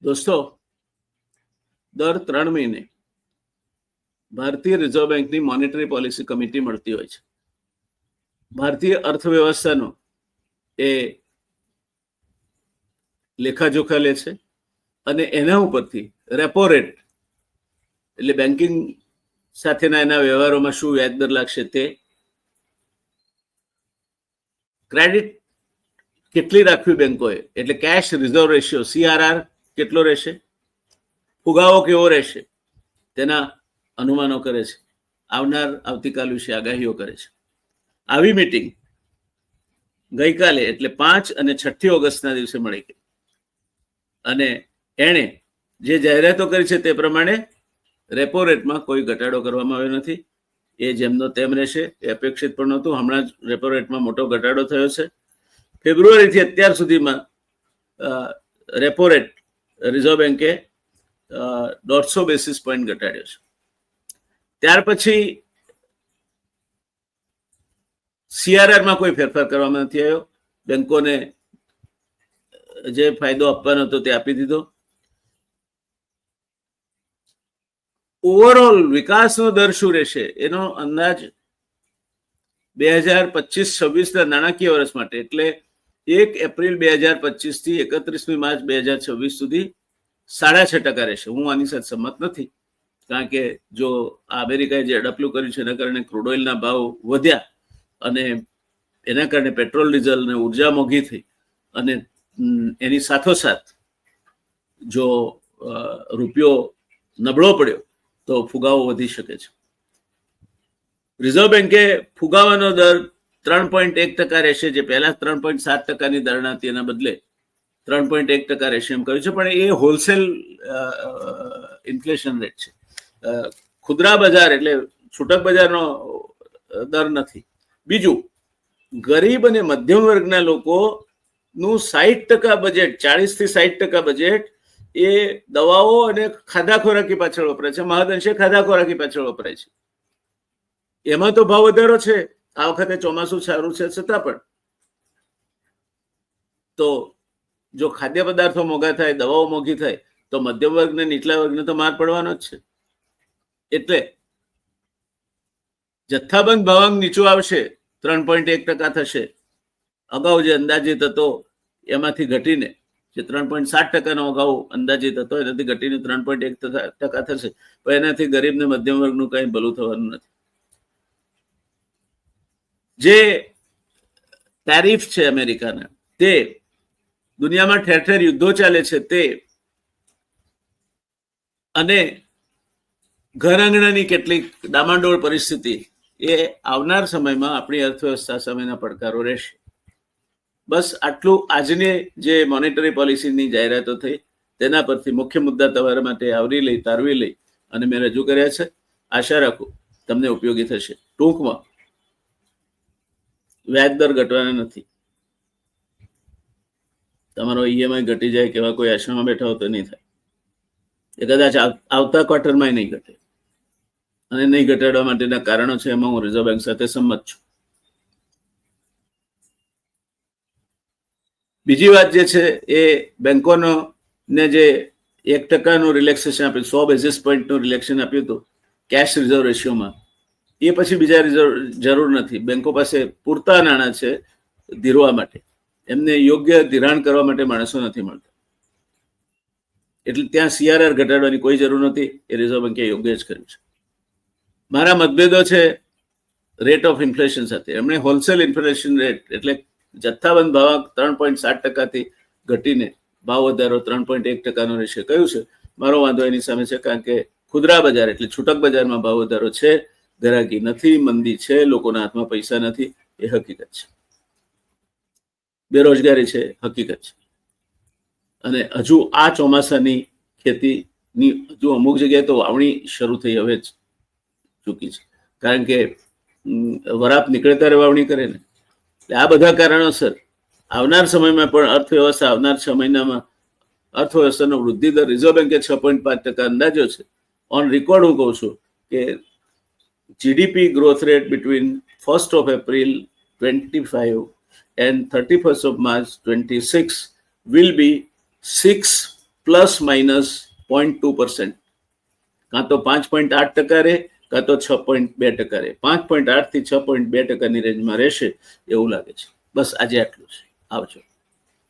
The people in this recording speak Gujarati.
દોસ્તો, દર 3 મહિને ભારતીય રિઝર્વ બેંકની મોનેટરી પોલિસી કમિટી મળતી હોય છે. ભારતીય અર્થવ્યવસ્થાનો એ લેખાજોખા લે છે અને એના ઉપરથી રેપો રેટ એટલે બેન્કિંગ સાથેના એના વ્યવહારોમાં શું વ્યાજ દર લાગશે તે, ક્રેડિટ કેટલી રાખવી બેંકોએ એટલે કેશ રિઝર્વ રેશિયો CRR કેટલો રહેશે, ફુગાવો કેવો રહેશે તેના અનુમાનો કરે છે. આવતીકાલ વિશે આગાહીઓ કરે છે. આવી મીટિંગ ગઈકાલે એટલે 5 અને 6 ઓગસ્ટના દિવસે મળી ગઈ અને એણે જે જાહેરાતો કરી છે તે પ્રમાણે રેપો રેટમાં કોઈ ઘટાડો કરવામાં આવ્યો નથી. એ જેમનો તેમ રહેશે, એ અપેક્ષિત પણ નહોતું. હમણાં જ રેપો રેટમાં મોટો ઘટાડો થયો છે. ફેબ્રુઆરીથી અત્યાર સુધીમાં રેપો રેટ રિઝર્વ બેન્કે 150 બેસિસ પોઈન્ટ ઘટાડ્યો છે. ત્યાર પછી CRRમાં કોઈ ફેરફાર કરવામાં નથી આવ્યો. બેંકોને જે ફાયદો આપવાનો હતો તે આપી દીધો. ઓવરઓલ વિકાસનો દર શું રહેશે એનો અંદાજ 2025-26ના નાણાકીય વર્ષ માટે એટલે 1 એપ્રિલ 2025 થી 31 માર્ચ 2026 સુધી 6.5% રહેશે. હું આની સાથે સંમત નથી, કારણ કે જો અમેરિકાએ જે અડપલું કર્યું છે એના કારણે ક્રૂડ ઓઇલના ભાવ વધ્યા અને એના કારણે પેટ્રોલ, ડીઝલ અને ઉર્જા મોંઘી થઈ અને એની સાથોસાથ જો રૂપિયો નબળો પડ્યો તો ફુગાવો વધી શકે છે. રિઝર્વ બેન્કે ફુગાવાનો દર 3.1% રહેશે, જે પહેલા 3.7%ની ધારણા હતી એના બદલે 3.1% રહેશે એમ કહ્યું છે. પણ એ હોલસેલ ઇન્ફ્લેશન રેટ છે, ખુદરા બજાર એટલે છૂટક બજારનો દર નથી. બીજું, ગરીબ અને મધ્યમ વર્ગના લોકોનું 60% બજેટ, 40 થી 60% બજેટ એ દવાઓ અને ખાધા ખોરાકી પાછળ વપરાય છે. મહદઅંશે ખાધા ખોરાકી પાછળ વપરાય છે. એમાં તો ભાવ વધારો છે. આ વખતે ચોમાસું સારું છે છતાં પણ તો જો ખાદ્ય પદાર્થો મોંઘા થાય, દવાઓ મોંઘી થાય તો મધ્યમ વર્ગને, નીચલા વર્ગને તો માર પડવાનો જ છે. એટલે જથ્થાબંધ ભાવાંક નીચું આવશે, 3.1% થશે. અગાઉ જે અંદાજિત હતો એમાંથી ઘટીને, જે 3.7%નો અગાઉ અંદાજિત હતો એનાથી ઘટીને 3.1% થશે. પણ એનાથી ગરીબ ને મધ્યમ વર્ગનું કઈ ભલું થવાનું નથી. જે ટેરિફ છે અમેરિકાના, તે દુનિયામાં ઠેર ઠેર યુદ્ધો ચાલે છે તે, અને ઘર આંગણાની કેટલીક ડામાડોળ પરિસ્થિતિ, એ આવનાર સમયમાં આપણી અર્થવ્યવસ્થા સામેના પડકારો રહેશે. બસ આટલું આજની જે મોનેટરી પોલિસીની જાહેરાતો થઈ તેના પરથી મુખ્ય મુદ્દા તમારા માટે તારવી લઈ અને મેં રજૂ કર્યા છે. આશા રાખું તમને ઉપયોગી થશે. ટૂંકમાં, વ્યાજ દર ઘટવાના નથી. તમારો EMI ઘટી જાય કેવા કોઈ આશામાં બેઠા હો તો નહીં થાય. એ કદાચ આવતા ક્વાર્ટરમાં નહીં ઘટે, અને નહીં ઘટાડવા માટેના કારણો છે, એમાં હું રિઝર્વ બેંક સાથે સંમત છું. બીજી વાત જે છે એ બેંકોનો ને જે 1%નું રિલેક્સેશન આપ્યું, 100 બેસિસ પોઈન્ટનું રિલેક્શન આપ્યું હતું કેશ રિઝર્વ રેશિયોમાં, એ પછી બીજા જરૂર નથી. બેંકો પાસે પૂરતા નાણાં છે ધીરવા માટે. એમને યોગ્ય ધિરાણ કરવા માટે માણસો નથી મળતા, એટલે ત્યાં CRR ઘટાડવાની કોઈ જરૂર નથી. એ રિઝર્વ બેન્કે યોગ્ય જ કર્યું છે. મારા મતભેદો છે રેટ ઓફ ઇન્ફ્લેશન સાથે. એમણે હોલસેલ ઇન્ફ્લેશન રેટ એટલે જથ્થાબંધ ભાવાંક 3.7%થી ઘટીને ભાવ વધારો 3.1%નો રહેશે કહ્યું છે. મારો વાંધો એની સામે છે, કારણ કે ખુદરા બજાર એટલે છૂટક બજારમાં ભાવ વધારો છે, ગ્રાહકી નથી, મંદી છે, લોકોના હાથમાં પૈસા નથી, એ હકીકત છે. બેરોજગારી છે, હકીકત છે. અને હજુ આ ચોમાસાની ખેતીની હજુ અમુક જગ્યાએ તો વાવણી શરૂ થઈ હવે જ ચૂકી છે, કારણ કે વરાપ નીકળે ત્યારે વાવણી કરે ને. એટલે આ બધા કારણોસર આવનાર સમયમાં પણ અર્થવ્યવસ્થા, આવનાર 6 મહિનામાં અર્થવ્યવસ્થાનો વૃદ્ધિ દર રિઝર્વ બેન્કે 6.5% અંદાજો છે. ઓન રેકોર્ડ હું કહું છું કે GDP growth rate between 1st of April 25 and 31st of March 26 will be 6 ±0.2%. કાં તો 5.8% રહે, કાં તો 6.2% રહે. 5.8 થી 6.2%ની રેન્જમાં રહેશે એવું લાગે છે. બસ આજે આટલું છે. આવજો.